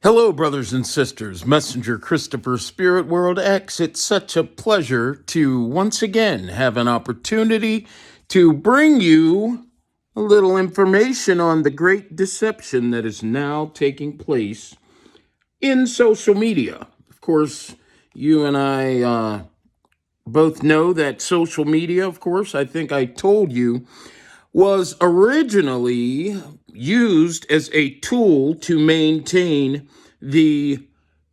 Hello, brothers and sisters. Messenger Christopher, Spirit World X. It's such a pleasure to once again have an opportunity to bring you a little information on the great deception that is now taking place in social media. Of course, you and I both know that social media, of course, I think I told you, was originally used as a tool to maintain the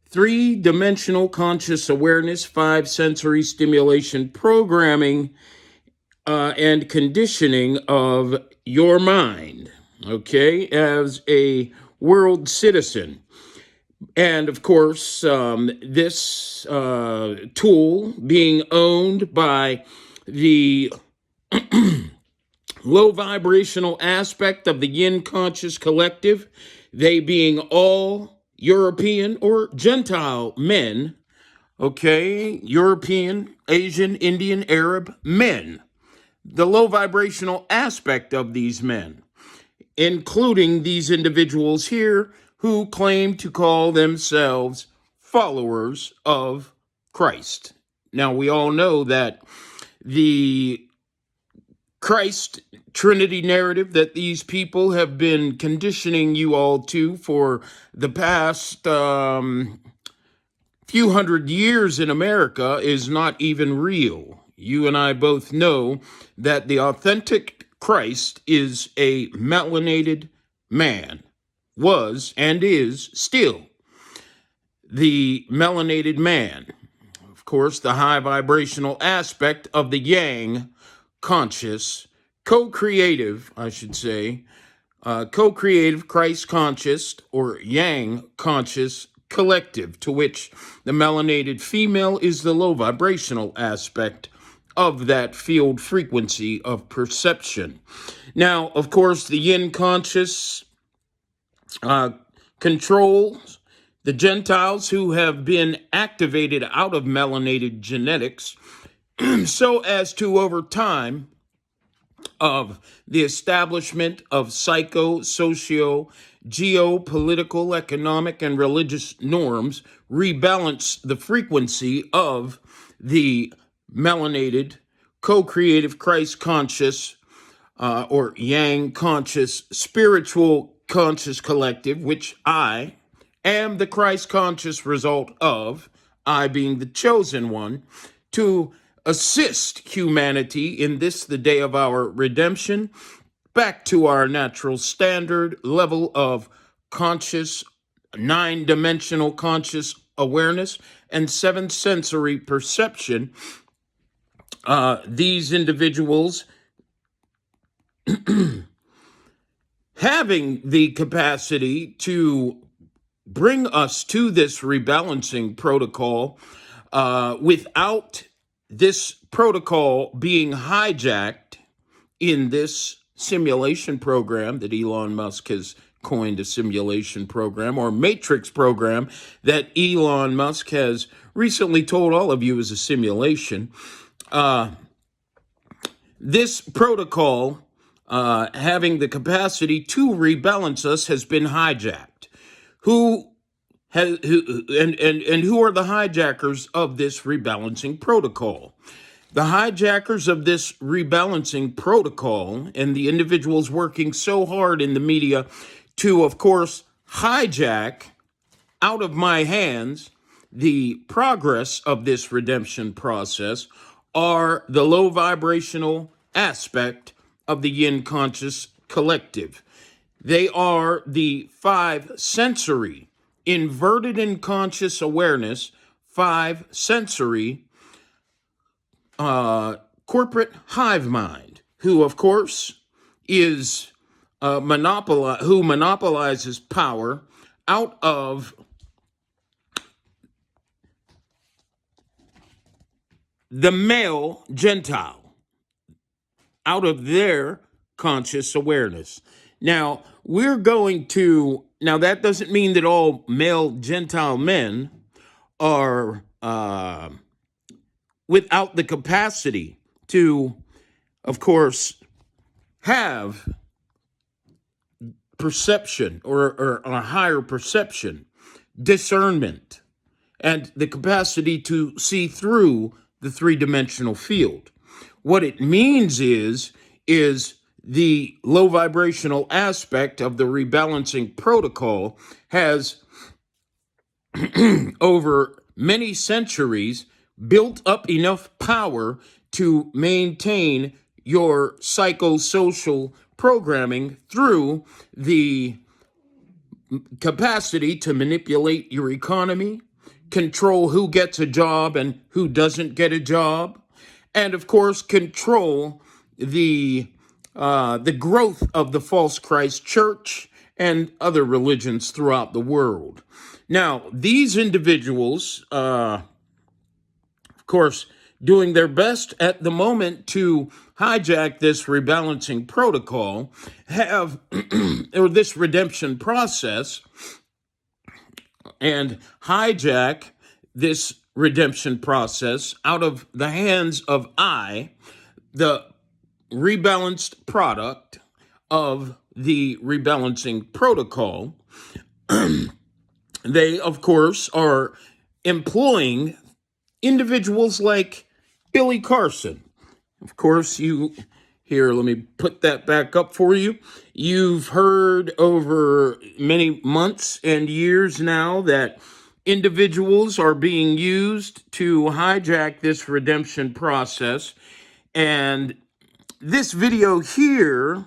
three-dimensional conscious awareness, five sensory stimulation programming, and conditioning of your mind, okay, as a world citizen. And of course, this tool being owned by the low vibrational aspect of the Yin Conscious Collective, they being all European or Gentile men, okay, European, Asian, Indian, Arab men, the low vibrational aspect of these men, including these individuals here who claim to call themselves followers of Christ. Now, we all know that the Christ Trinity narrative that these people have been conditioning you all to for the past few hundred years in America is not even real. You and I both know that the authentic Christ is a melanated man, was and is still the melanated man. Of course, the high vibrational aspect of the Yang conscious, co-creative, I should say, co-creative Christ conscious or Yang conscious collective, to which the melanated female is the low vibrational aspect of that field frequency of perception. Now, of course, the Yin conscious controls the Gentiles who have been activated out of melanated genetics so as to, over time, of the establishment of psycho, socio, geopolitical, economic, and religious norms, rebalance the frequency of the melanated, co-creative Christ conscious, or Yang conscious, spiritual conscious collective, which I am the Christ conscious result of, I being the chosen one, to assist humanity in this, the day of our redemption, back to our natural standard level of conscious, nine-dimensional conscious awareness and seven sensory perception. These individuals having the capacity to bring us to this rebalancing protocol without this protocol being hijacked in this simulation program that Elon Musk has coined, a simulation program or matrix program that Elon Musk has recently told all of you is a simulation. This protocol, having the capacity to rebalance us, has been hijacked. Who who are the hijackers of this rebalancing protocol? The hijackers of this rebalancing protocol and the individuals working so hard in the media to, of course, hijack out of my hands the progress of this redemption process are the low vibrational aspect of the Yin conscious collective. They are the five sensory inverted in conscious awareness, five sensory corporate hive mind, who of course is who monopolizes power out of the male Gentile, out of their conscious awareness. Now, now that doesn't mean that all male Gentile men are without the capacity to, of course, have perception or a higher perception discernment and the capacity to see through the three-dimensional field. What it means is the low vibrational aspect of the rebalancing protocol has over many centuries built up enough power to maintain your psychosocial programming through the capacity to manipulate your economy, control who gets a job and who doesn't get a job, and of course control the growth of the false Christ church and other religions throughout the world. Now, these individuals, of course, doing their best at the moment to hijack this rebalancing protocol, have, or this redemption process, and hijack this redemption process out of the hands of the rebalanced product of the rebalancing protocol. They, of course, are employing individuals like Billy Carson. Of course, let me put that back up for you. You've heard over many months and years now that individuals are being used to hijack this redemption process. And this video here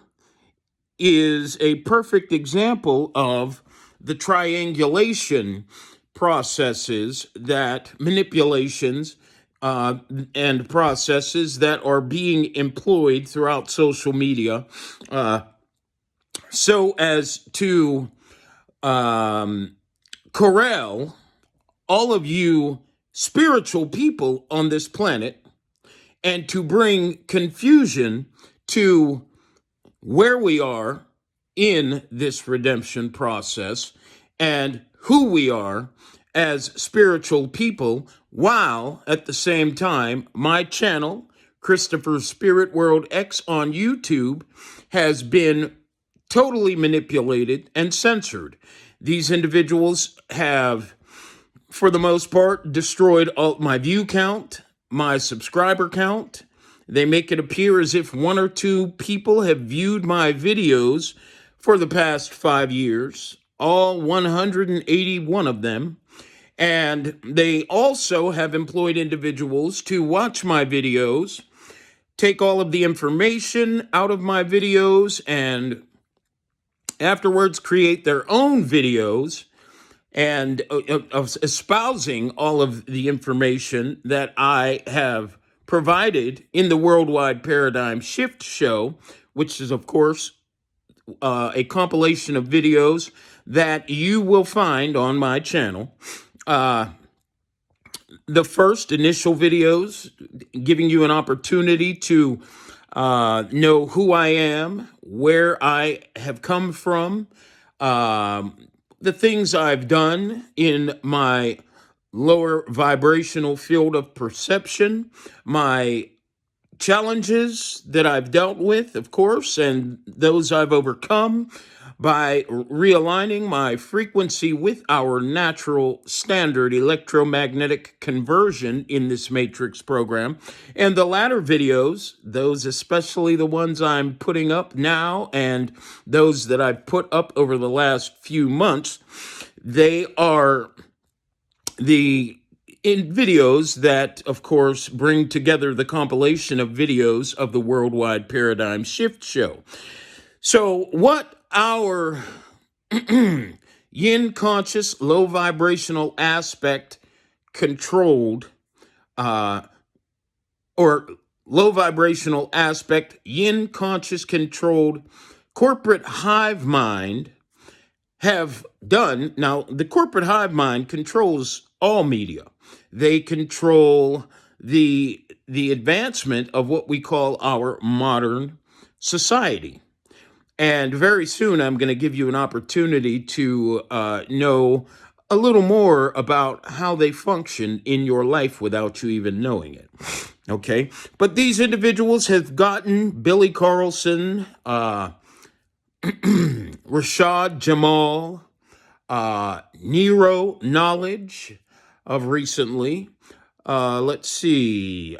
is a perfect example of the triangulation processes, that manipulations and processes that are being employed throughout social media so as to corral all of you spiritual people on this planet and to bring confusion to where we are in this redemption process and who we are as spiritual people, while at the same time, my channel, Christopher's Spirit World X on YouTube, has been totally manipulated and censored. These individuals have, for the most part, destroyed all my view count, my subscriber count. They make it appear as if one or two people have viewed my videos for the past 5 years, all 181 of them. And they also have employed individuals to watch my videos, take all of the information out of my videos, and afterwards create their own videos and espousing all of the information that I have provided in the Worldwide Paradigm Shift Show, which is, of course, a compilation of videos that you will find on my channel. The first initial videos giving you an opportunity to know who I am, where I have come from, the things I've done in my lower vibrational field of perception, my challenges that I've dealt with, of course, and those I've overcome by realigning my frequency with our natural standard electromagnetic conversion in this matrix program. And the latter videos, those especially the ones I'm putting up now and those that I've put up over the last few months, they are in videos that, of course, bring together the compilation of videos of the Worldwide Paradigm Shift Show. So what our yin conscious, low vibrational aspect controlled, or low vibrational aspect, yin conscious controlled corporate hive mind have done. Now, the corporate hive mind controls all media. They control the advancement of what we call our modern society. And very soon, I'm going to give you an opportunity to know a little more about how they function in your life without you even knowing it. Okay? But these individuals have gotten Billy Carlson, Rashad Jamal, Nero Knowledge of recently. Let's see.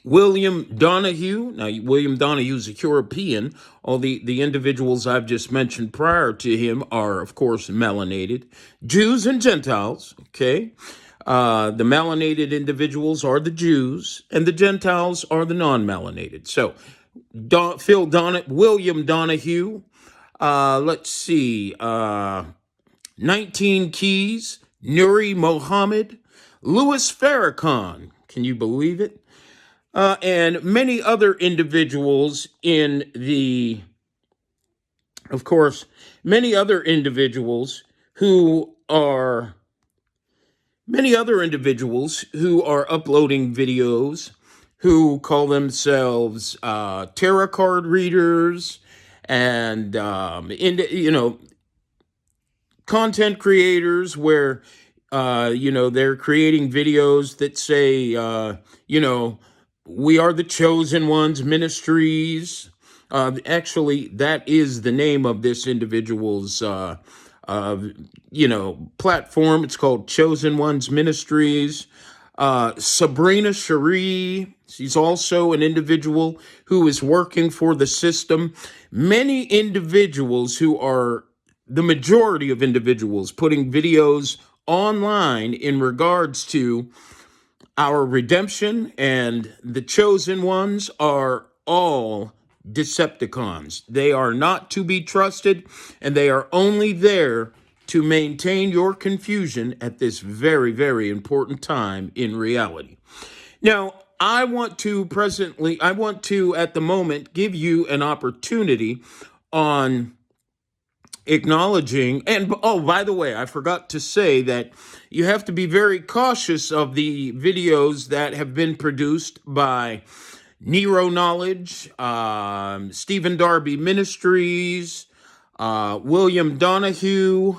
William Donahue. Now, William Donahue is a European. All the individuals I've just mentioned prior to him are, of course, melanated. Jews and Gentiles, okay? The melanated individuals are the Jews, and the Gentiles are the non-melanated. So, William Donahue. Let's see. 19 Keys, Nuri Mohammed, Louis Farrakhan. Can you believe it? And many other individuals of course, many other individuals who are uploading videos who call themselves tarot card readers and content creators where they're creating videos that say we are the chosen ones ministries. Actually, that is the name of this individual's platform. It's called Chosen Ones Ministries. Sabrina Cherie, she's also an individual who is working for the system. Many individuals the majority of individuals putting videos online in regards to our redemption and the chosen ones are all Decepticons. They are not to be trusted, and they are only there to maintain your confusion at this very, very important time in reality. Now, I want to at the moment, give you an opportunity on acknowledging, and oh, by the way, I forgot to say that you have to be very cautious of the videos that have been produced by Nero Knowledge, Stephen Darby Ministries, William Donahue,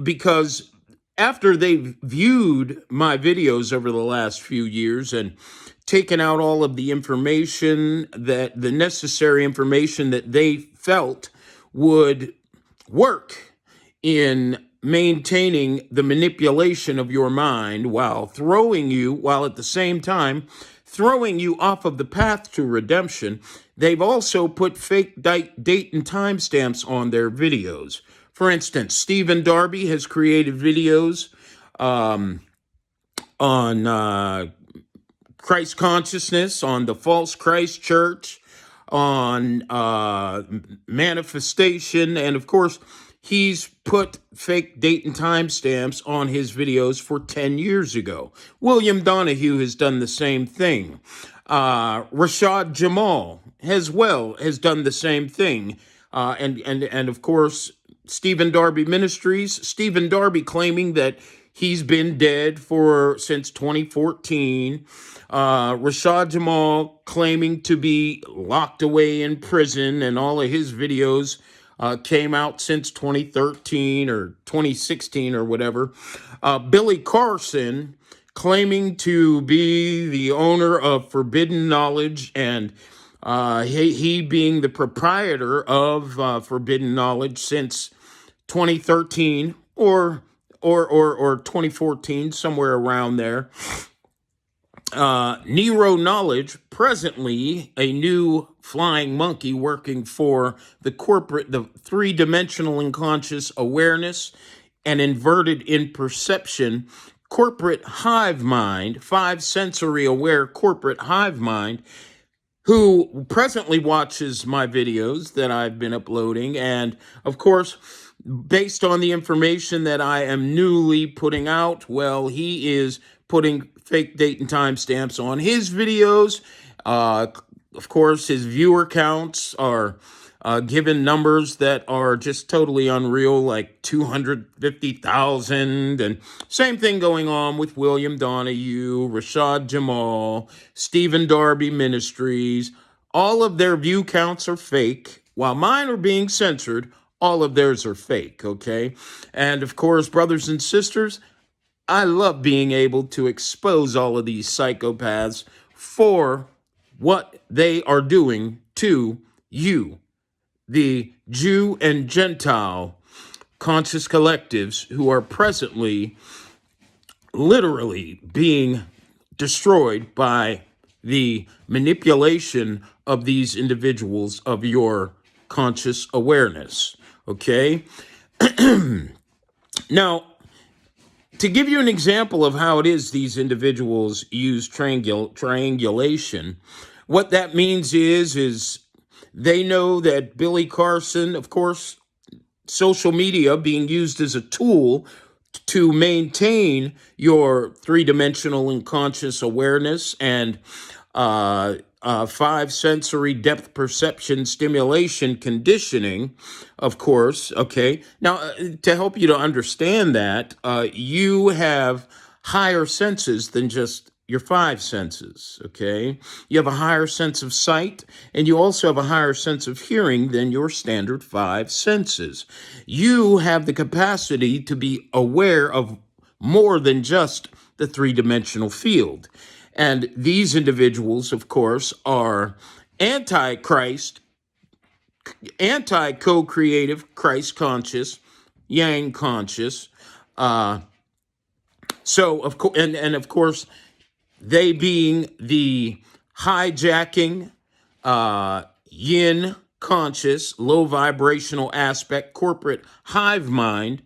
because after they've viewed my videos over the last few years and taken out all of the the necessary information that they felt would work in maintaining the manipulation of your mind while at the same time throwing you off of the path to redemption, they've also put fake date and timestamps on their videos. For instance, Stephen Darby has created videos on Christ consciousness, on the false Christ church, on manifestation, and of course, he's put fake date and timestamps on his videos for 10 years ago. William Donahue has done the same thing. Rashad Jamal has done the same thing. And of course, Stephen Darby Ministries, Stephen Darby claiming that he's been dead since 2014. Rashad Jamal claiming to be locked away in prison, and all of his videos came out since 2013 or 2016 or whatever. Billy Carson claiming to be the owner of Forbidden Knowledge, and he being the proprietor of Forbidden Knowledge since 2013 or 2014, somewhere around there. Nero Knowledge, presently a new flying monkey working for the three-dimensional unconscious awareness and inverted in perception corporate hive mind, five sensory aware corporate hive mind, who presently watches my videos that I've been uploading. And of course, based on the information that I am newly putting out, well, he is putting fake date and timestamps on his videos. Of course, his viewer counts are given numbers that are just totally unreal, like 250,000. And same thing going on with William Donahue, Rashad Jamal, Stephen Darby Ministries. All of their view counts are fake. While mine are being censored, all of theirs are fake, okay? And of course, brothers and sisters, I love being able to expose all of these psychopaths for what they are doing to you, the Jew and Gentile conscious collectives who are presently literally being destroyed by the manipulation of these individuals of your conscious awareness. Okay? Now, to give you an example of how it is these individuals use triangulation, what that means is they know that Billy Carson, of course, social media being used as a tool to maintain your three-dimensional and conscious awareness and five sensory depth perception stimulation conditioning, of course. Okay. Now, to help you to understand that, you have higher senses than just your five senses. Okay. You have a higher sense of sight, and you also have a higher sense of hearing than your standard five senses. You have the capacity to be aware of more than just the three-dimensional field. And these individuals, of course, are anti-Christ, anti-co-creative, Christ conscious, Yang conscious. So, of course, and of course, they being the hijacking, yin conscious, low vibrational aspect, corporate hive mind,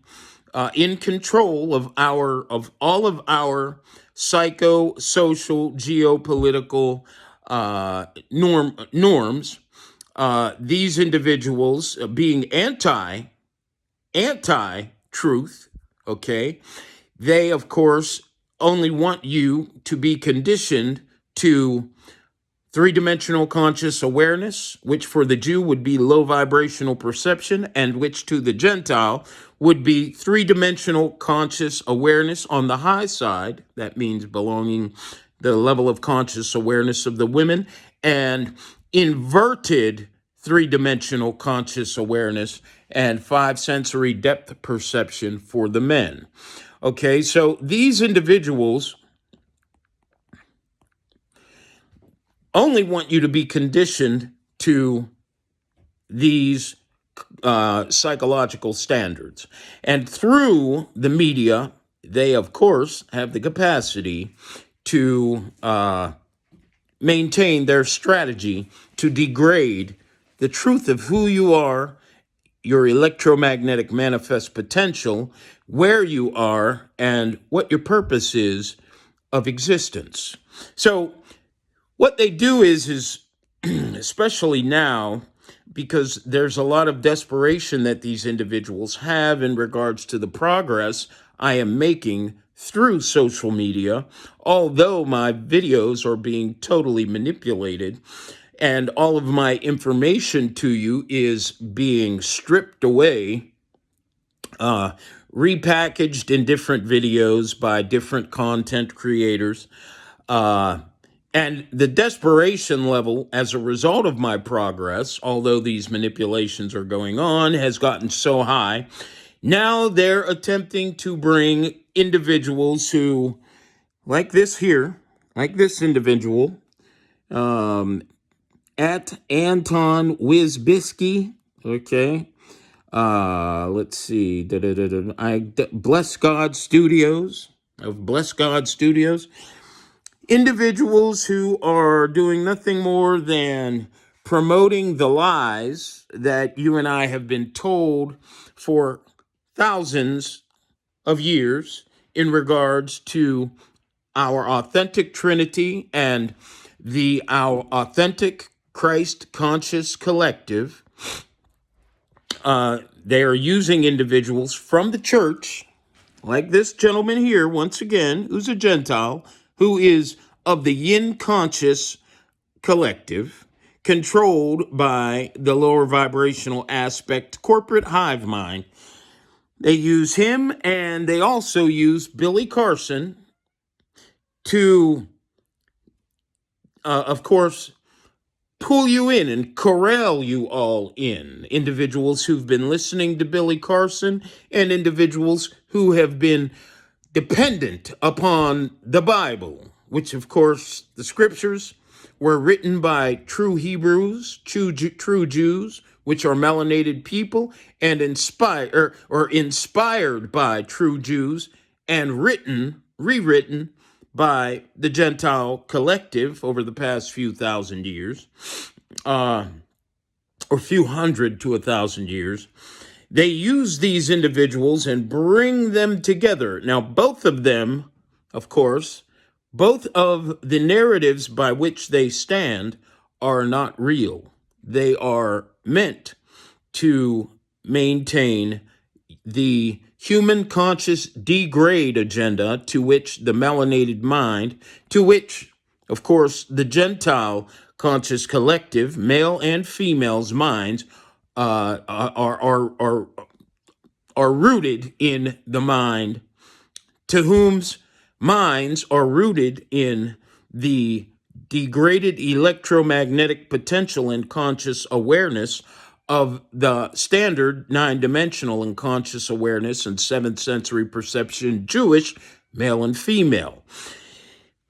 in control of all of our psycho-social, geopolitical norms. These individuals being anti-truth, okay, they, of course, only want you to be conditioned to three-dimensional conscious awareness, which for the Jew would be low vibrational perception, and which to the Gentile would be three-dimensional conscious awareness on the high side. That means belonging the level of conscious awareness of the women, and inverted three-dimensional conscious awareness and five sensory depth perception for the men. Okay, so these individuals only want you to be conditioned to these psychological standards. And through the media, they, of course, have the capacity to maintain their strategy to degrade the truth of who you are, your electromagnetic manifest potential, where you are, and what your purpose is of existence. So what they do is especially now, because there's a lot of desperation that these individuals have in regards to the progress I am making through social media, although my videos are being totally manipulated and all of my information to you is being stripped away, repackaged in different videos by different content creators. And the desperation level as a result of my progress, although these manipulations are going on, has gotten so high. Now they're attempting to bring individuals who, like this individual, at Anton Wisbisky, okay? Let's see, Bless God Studios, of Bless God Studios. Individuals who are doing nothing more than promoting the lies that you and I have been told for thousands of years in regards to our authentic Trinity and our authentic Christ conscious collective. They are using individuals from the church, like this gentleman here, once again, who's a Gentile, who is of the yin conscious collective, controlled by the lower vibrational aspect corporate hive mind. They use him, and they also use Billy Carson to, of course, pull you in and corral you all in. Individuals who've been listening to Billy Carson and individuals who have been dependent upon the Bible, which, of course, the scriptures were written by true Hebrews, true Jews, which are melanated people, and inspired by true Jews, and rewritten by the Gentile collective over the past few thousand years, or few hundred to 1,000 years. They use these individuals and bring them together. Now, both of them, of course, both of the narratives by which they stand are not real. They are meant to maintain the human conscious degrade agenda to which the melanated mind, to which, of course, the Gentile conscious collective, male and female's minds, are rooted in the mind, to whom's minds are rooted in the degraded electromagnetic potential and conscious awareness of the standard nine-dimensional and conscious awareness and seventh sensory perception Jewish male and female.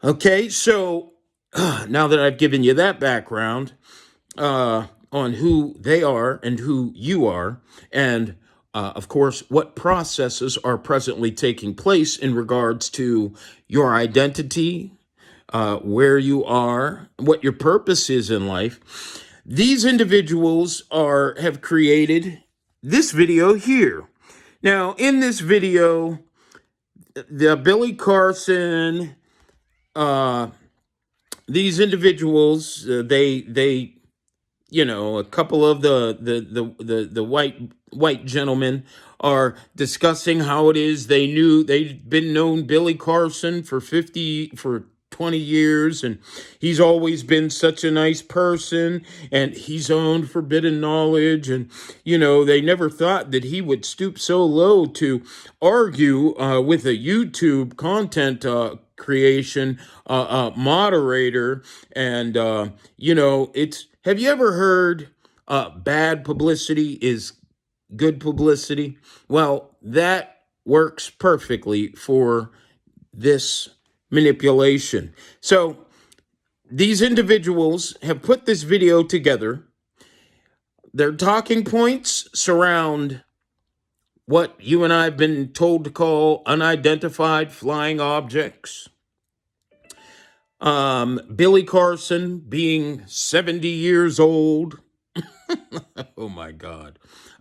Okay, so now that I've given you that background on who they are and who you are, and of course, what processes are presently taking place in regards to your identity, where you are, what your purpose is in life. These individuals have created this video here. Now, in this video, the Billy Carson, these individuals, they a couple of the white gentlemen are discussing how it is they've been known Billy Carson for 20 years, and he's always been such a nice person, and he's owned forbidden knowledge, and they never thought that he would stoop so low to argue with a YouTube content creation moderator. And it's, have you ever heard bad publicity is good publicity? Well, that works perfectly for this manipulation. So these individuals have put this video together. Their talking points surround what you and I have been told to call unidentified flying objects. Billy Carson being 70 years old. Oh my God.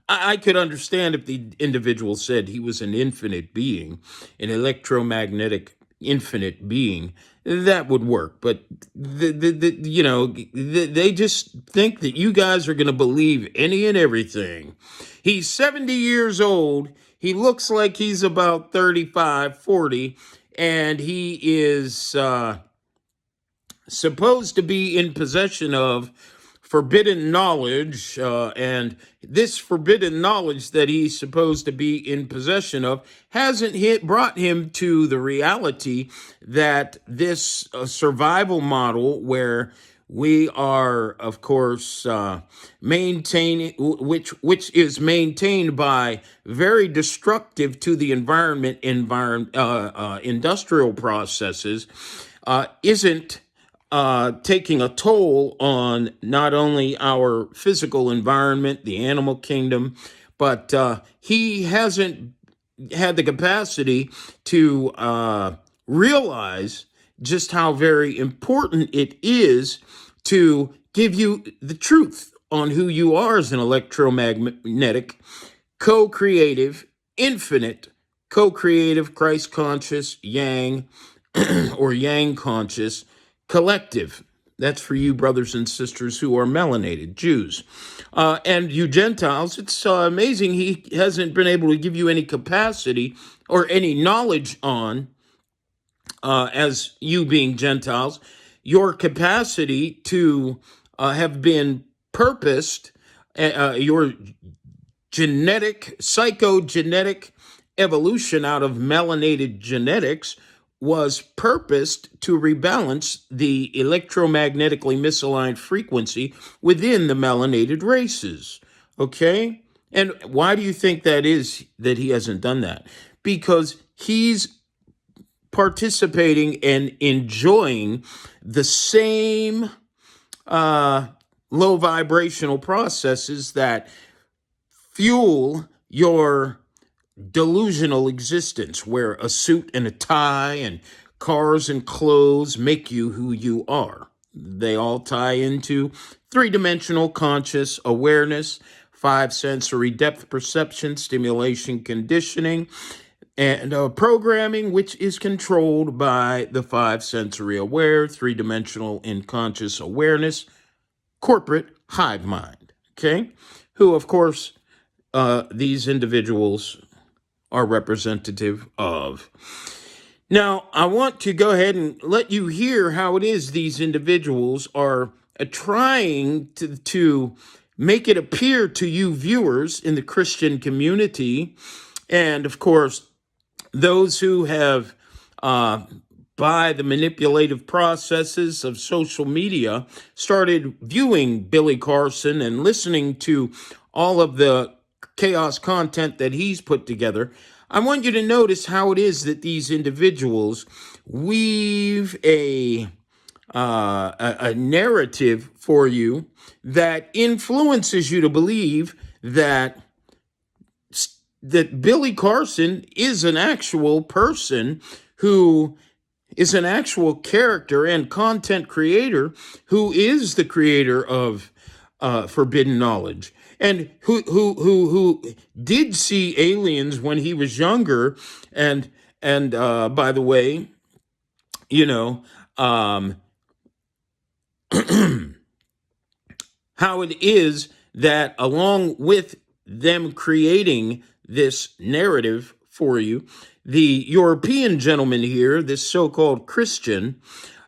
I could understand if the individual said he was an infinite being, an electromagnetic infinite being. That would work. But they just think that you guys are going to believe any and everything. He's 70 years old. He looks like he's about 35, 40, and he is supposed to be in possession of forbidden knowledge, and this forbidden knowledge that he's supposed to be in possession of hasn't brought him to the reality that this survival model, where we are, of course, maintaining, which is maintained by very destructive to the environment, industrial processes, isn't taking a toll on not only our physical environment, the animal kingdom, but he hasn't had the capacity to realize just how very important it is to give you the truth on who you are as an electromagnetic, co-creative, infinite, co-creative, Christ-conscious, yang, or yang-conscious collective. That's for you brothers and sisters who are melanated Jews. And you Gentiles, it's amazing he hasn't been able to give you any capacity or any knowledge on, as you being Gentiles, your capacity to have been purposed, your psychogenetic evolution out of melanated genetics was purposed to rebalance the electromagnetically misaligned frequency within the melanated races. Okay? And why do you think that is that he hasn't done that? Because he's participating and enjoying the same low vibrational processes that fuel your delusional existence, where a suit and a tie and cars and clothes make you who you are. They all tie into three-dimensional conscious awareness, five sensory depth perception, stimulation conditioning, and programming, which is controlled by the five sensory aware, three-dimensional in conscious awareness, corporate hive mind. Okay, who of course these individuals are representative of. Now, I want to go ahead and let you hear how it is these individuals are trying to make it appear to you viewers in the Christian community, and of course, those who have, by the manipulative processes of social media, started viewing Billy Carson and listening to all of the chaos content that he's put together. I want you to notice how it is that these individuals weave a narrative for you that influences you to believe that Billy Carson is an actual person who is an actual character and content creator who is the creator of forbidden knowledge, and who did see aliens when he was younger, and by the way, you know, how it is that along with them creating this narrative for you, the European gentleman here, this so-called Christian,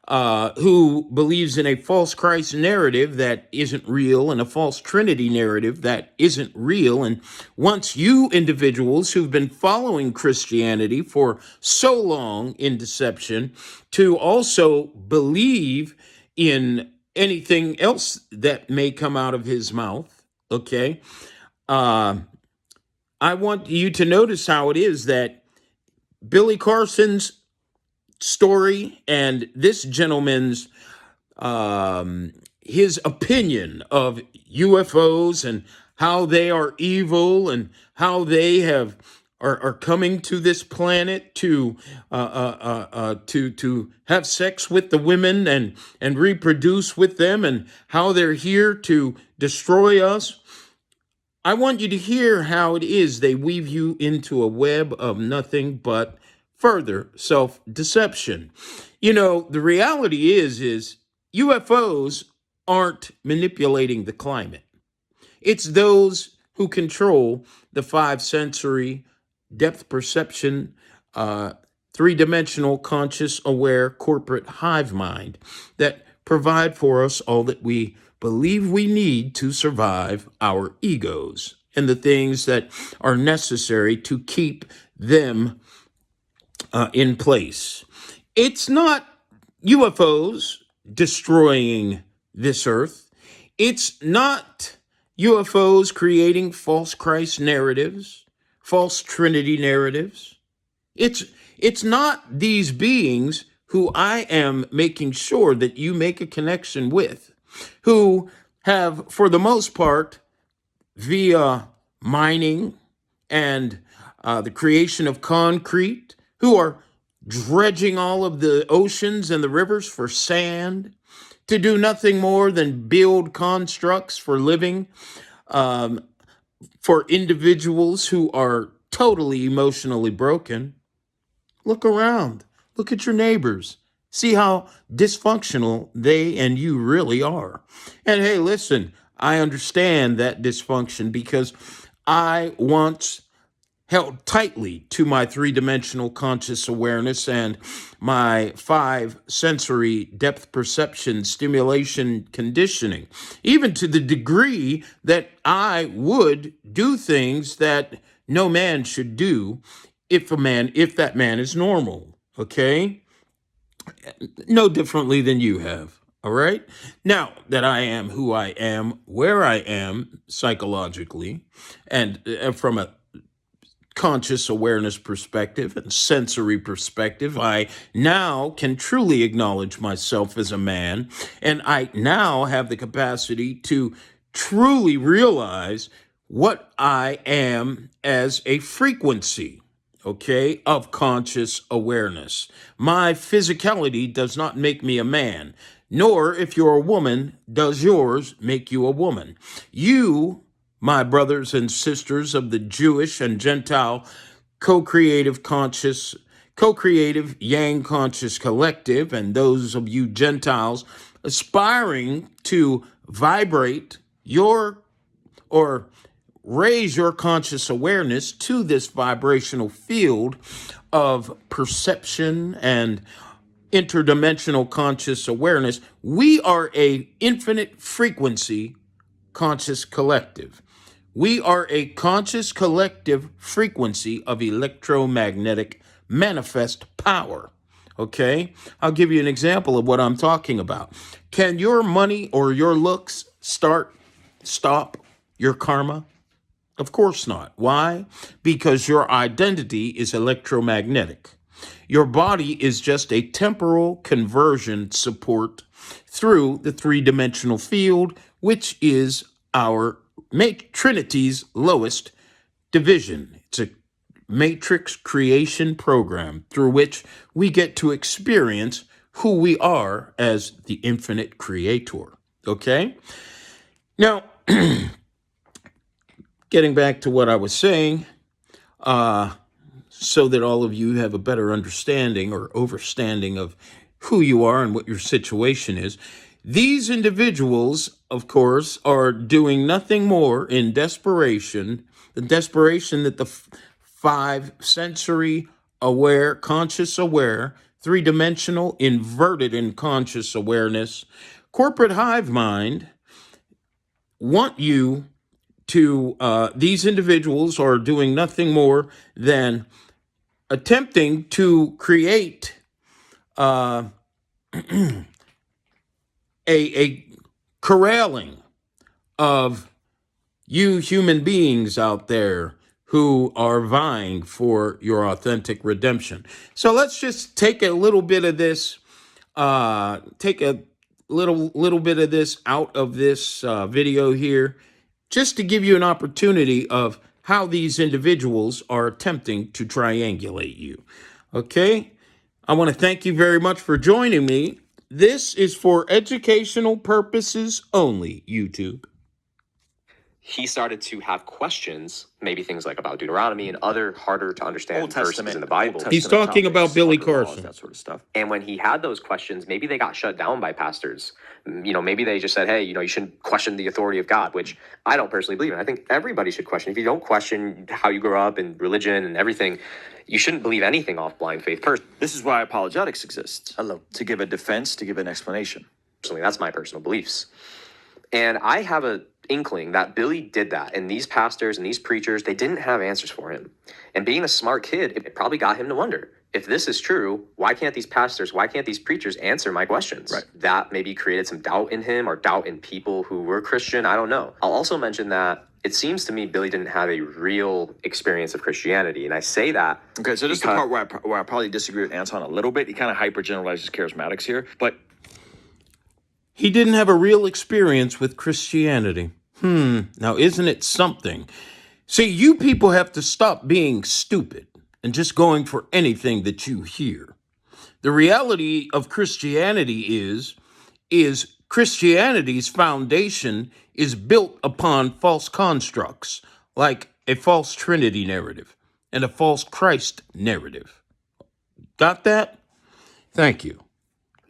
who believes in a false Christ narrative that isn't real and a false Trinity narrative that isn't real, and wants you individuals who've been following Christianity for so long in deception to also believe in anything else that may come out of his mouth, okay? I want you to notice how it is that Billy Carson's story and this gentleman's his opinion of UFOs and how they are evil and how they are coming to this planet to have sex with the women and reproduce with them, and how they're here to destroy us. I want you to hear how it is they weave you into a web of nothing but further self-deception. You know, the reality is UFOs aren't manipulating the climate. It's those who control the five sensory depth perception, three-dimensional conscious aware corporate hive mind that provide for us all that we believe we need to survive our egos and the things that are necessary to keep them in place. It's not UFOs destroying this earth. It's not UFOs creating false Christ narratives, false Trinity narratives. It's not these beings who I am making sure that you make a connection with, who have, for the most part, via mining and the creation of concrete, who are dredging all of the oceans and the rivers for sand, to do nothing more than build constructs for living, for individuals who are totally emotionally broken. Look around. Look at your neighbors. See how dysfunctional they and you really are. And hey, listen, I understand that dysfunction because I once held tightly to my three-dimensional conscious awareness and my five sensory depth perception stimulation conditioning, even to the degree that I would do things that no man should do if that man is normal, okay? No differently than you have. All right. Now that I am who I am, where I am psychologically, and from a conscious awareness perspective and sensory perspective, I now can truly acknowledge myself as a man, and I now have the capacity to truly realize what I am as a frequency, okay, of conscious awareness. My physicality does not make me a man, nor, if you're a woman, does yours make you a woman. You, my brothers and sisters of the Jewish and Gentile co-creative conscious, co-creative Yang conscious collective, and those of you Gentiles aspiring to vibrate your or raise your conscious awareness to this vibrational field of perception and interdimensional conscious awareness. We are a infinite frequency conscious collective. We are a conscious collective frequency of electromagnetic manifest power. Okay? I'll give you an example of what I'm talking about. Can your money or your looks stop your karma? Of course not. Why? Because your identity is electromagnetic. Your body is just a temporal conversion support through the three-dimensional field, which is our Trinity's lowest division. It's a matrix creation program through which we get to experience who we are as the infinite creator. Okay? Now, getting back to what I was saying, so that all of you have a better understanding or overstanding of who you are and what your situation is. These individuals, of course, are doing nothing more in desperation, the desperation that the five sensory aware, conscious aware, three-dimensional, inverted in conscious awareness, corporate hive mind want you to, these individuals are doing nothing more than attempting to create a corralling of you human beings out there who are vying for your authentic redemption. So let's just take a little bit of this, take a little bit of this out of this video here, just to give you an opportunity of how these individuals are attempting to triangulate you. Okay? I want to thank you very much for joining me. This is for educational purposes only, YouTube. He started to have questions, maybe things like about Deuteronomy and other harder to understand verses in the Bible. He's talking about Billy Carson. That sort of stuff. And when he had those questions, maybe they got shut down by pastors. You know, maybe they just said, hey, you know, you shouldn't question the authority of God, which I don't personally believe in. I think everybody should question. If you don't question how you grew up and religion and everything, you shouldn't believe anything off blind faith personally. This is why apologetics exists. To give a defense, to give an explanation. That's my personal beliefs. And I have a inkling that Billy did that, and these pastors and these preachers, they didn't have answers for him. And being a smart kid, it probably got him to wonder, if this is true, why can't these pastors, why can't these preachers answer my questions? Right. That maybe created some doubt in him or doubt in people who were Christian. I don't know. I'll also mention that it seems to me Billy didn't have a real experience of Christianity. And I say that. Okay, so this is the part where I probably disagree with Anton a little bit. He kind of hyper-generalizes charismatics here, but he didn't have a real experience with Christianity. Now isn't it something? See, you people have to stop being stupid and just going for anything that you hear. The reality of Christianity is Christianity's foundation is built upon false constructs, like a false Trinity narrative and a false Christ narrative. Got that? Thank you.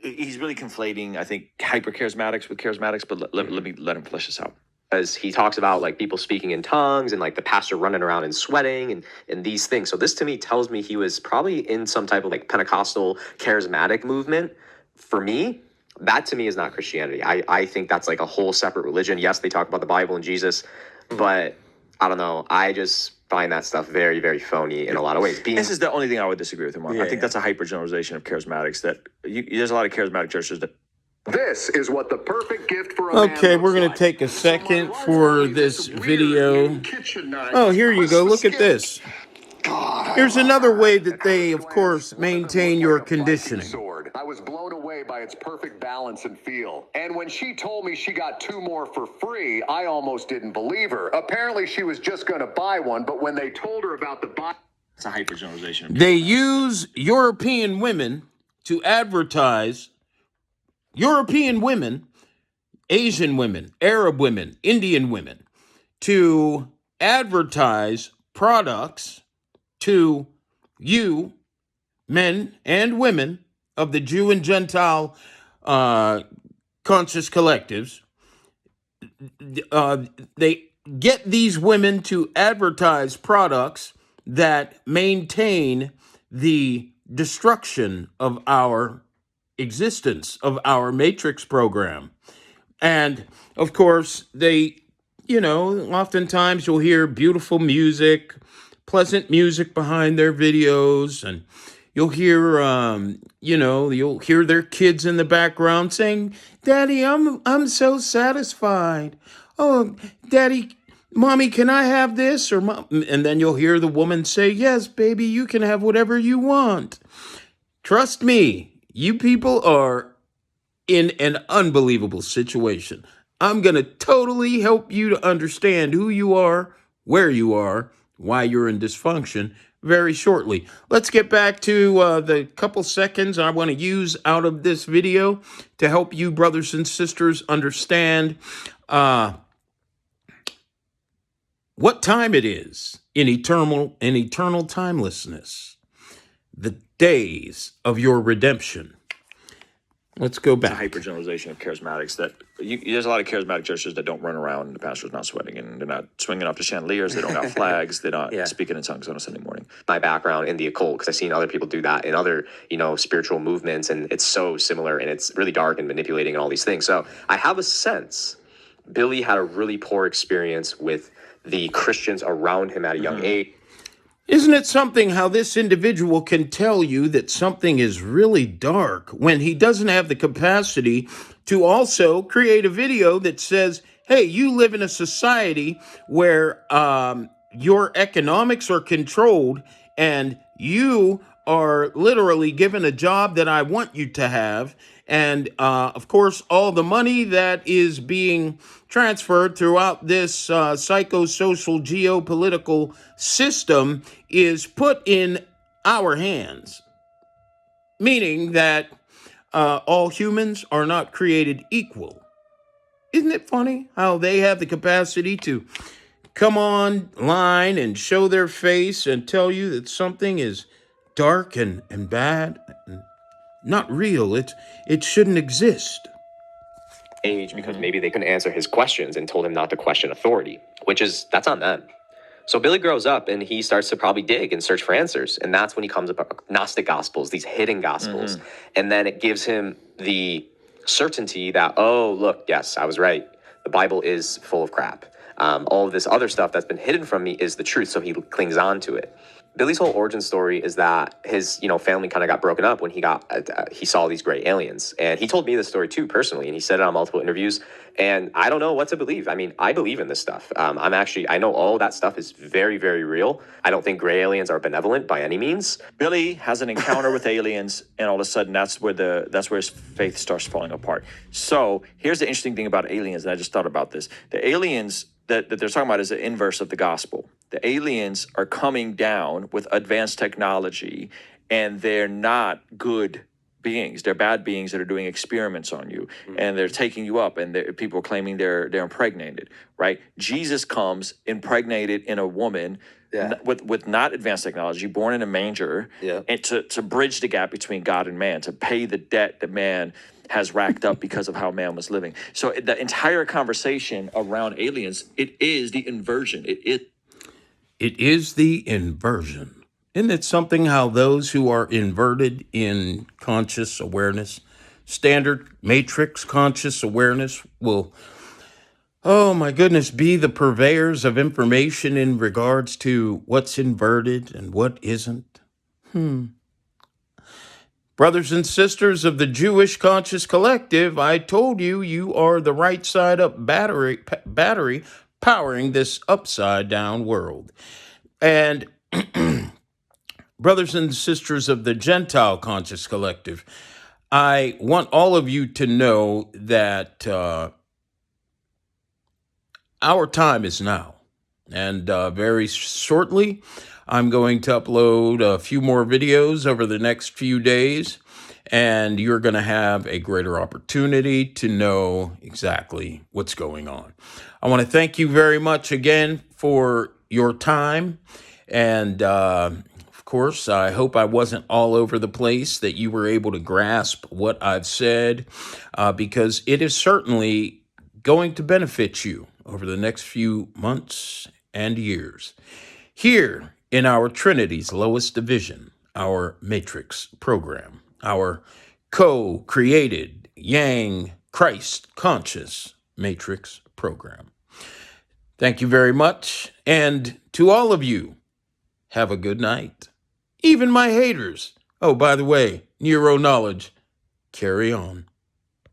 he's really conflating, I think, hyper-charismatics with charismatics, but let him flesh this out. As he talks about like people speaking in tongues and like the pastor running around and sweating and these things. So this to me tells me he was probably in some type of like Pentecostal charismatic movement. For me, that to me is not Christianity. I think that's like a whole separate religion. Yes, they talk about the Bible and Jesus, but I don't know. I just find that stuff very, very phony in a lot of ways. This is the only thing I would disagree with him on. I think that's a hyper-generalization of charismatics that there's a lot of charismatic churches that. This is what the perfect gift for a Okay, we're going to take a second for this video. Oh, here you go. Look at this. God, Here's another way that they, of course, maintain your conditioning. sword. I was blown away by its perfect balance and feel. And when she told me she got 2 more for free, I almost didn't believe her. Apparently, she was just going to buy one, but when they told her about the buy, It's a hypergeneralization. They use European women to advertise European women, Asian women, Arab women, Indian women, to advertise products to you, men and women of the Jew and Gentile conscious collectives. They get these women to advertise products that maintain the destruction of our existence, of our matrix program. And of course, oftentimes you'll hear beautiful music, pleasant music behind their videos, and you'll hear, you'll hear their kids in the background saying, "Daddy, I'm so satisfied. Oh, Daddy, Mommy, can I have this?" Or Mom, and then you'll hear the woman say, "Yes, baby, you can have whatever you want." Trust me, you people are in an unbelievable situation. I'm going to totally help you to understand who you are, where you are, why you're in dysfunction very shortly. Let's get back to the couple seconds I want to use out of this video to help you brothers and sisters understand what time it is in eternal timelessness, the days of your redemption. Let's go It's a back. hypergeneralization of charismatics that there's a lot of charismatic churches that don't run around and the pastor's not sweating and they're not swinging off the chandeliers. They don't got flags. They're not speaking in tongues on a Sunday morning. My background in the occult, because I've seen other people do that in other, spiritual movements, and it's so similar and it's really dark and manipulating and all these things. So I have a sense Billy had a really poor experience with the Christians around him at a young age. Isn't it something how this individual can tell you that something is really dark when he doesn't have the capacity to also create a video that says, hey, you live in a society where your economics are controlled and you are literally given a job that I want you to have. And of course, all the money that is being transferred throughout this psychosocial geopolitical system is put in our hands, meaning that all humans are not created equal. Isn't it funny how they have the capacity to come online and show their face and tell you that something is dark and bad and not real? It shouldn't exist. Age because maybe they couldn't answer his questions and told him not to question authority, that's on them. So Billy grows up and he starts to probably dig and search for answers. And that's when he comes up Gnostic Gospels, these hidden Gospels. And then it gives him the certainty that, oh, look, yes, I was right. The Bible is full of crap. All of this other stuff that's been hidden from me is the truth. So he clings on to it. Billy's whole origin story is that his, family kind of got broken up when he saw these gray aliens. And he told me this story too, personally, and he said it on multiple interviews. And I don't know what to believe. I mean, I believe in this stuff. I know all that stuff is very, very real. I don't think gray aliens are benevolent by any means. Billy has an encounter with aliens, and all of a sudden, that's where his faith starts falling apart. So here's the interesting thing about aliens, and I just thought about this: the aliens that they're talking about is the inverse of the gospel. The aliens are coming down with advanced technology, and they're not good beings. They're bad beings that are doing experiments on you, and they're taking you up, and people are claiming they're impregnated, right? Jesus comes impregnated in a woman with not advanced technology, born in a manger, and to bridge the gap between God and man, to pay the debt that man has racked up because of how man was living. So the entire conversation around aliens, it is the inversion. It is the inversion. Isn't it something how those who are inverted in conscious awareness, standard matrix conscious awareness, will, oh my goodness, be the purveyors of information in regards to what's inverted and what isn't? Brothers and sisters of the Jewish Conscious Collective, I told you, you are the right side up battery powering this upside down world. And brothers and sisters of the Gentile Conscious Collective, I want all of you to know that our time is now. And very shortly, I'm going to upload a few more videos over the next few days, and you're going to have a greater opportunity to know exactly what's going on. I want to thank you very much again for your time. And of course, I hope I wasn't all over the place, that you were able to grasp what I've said, because it is certainly going to benefit you over the next few months and years. Here in our Trinity's lowest division, our Matrix program, our co-created Yang Christ Conscious Matrix program. Thank you very much. And to all of you, have a good night. Even my haters. Oh, by the way, Neuro Knowledge, carry on.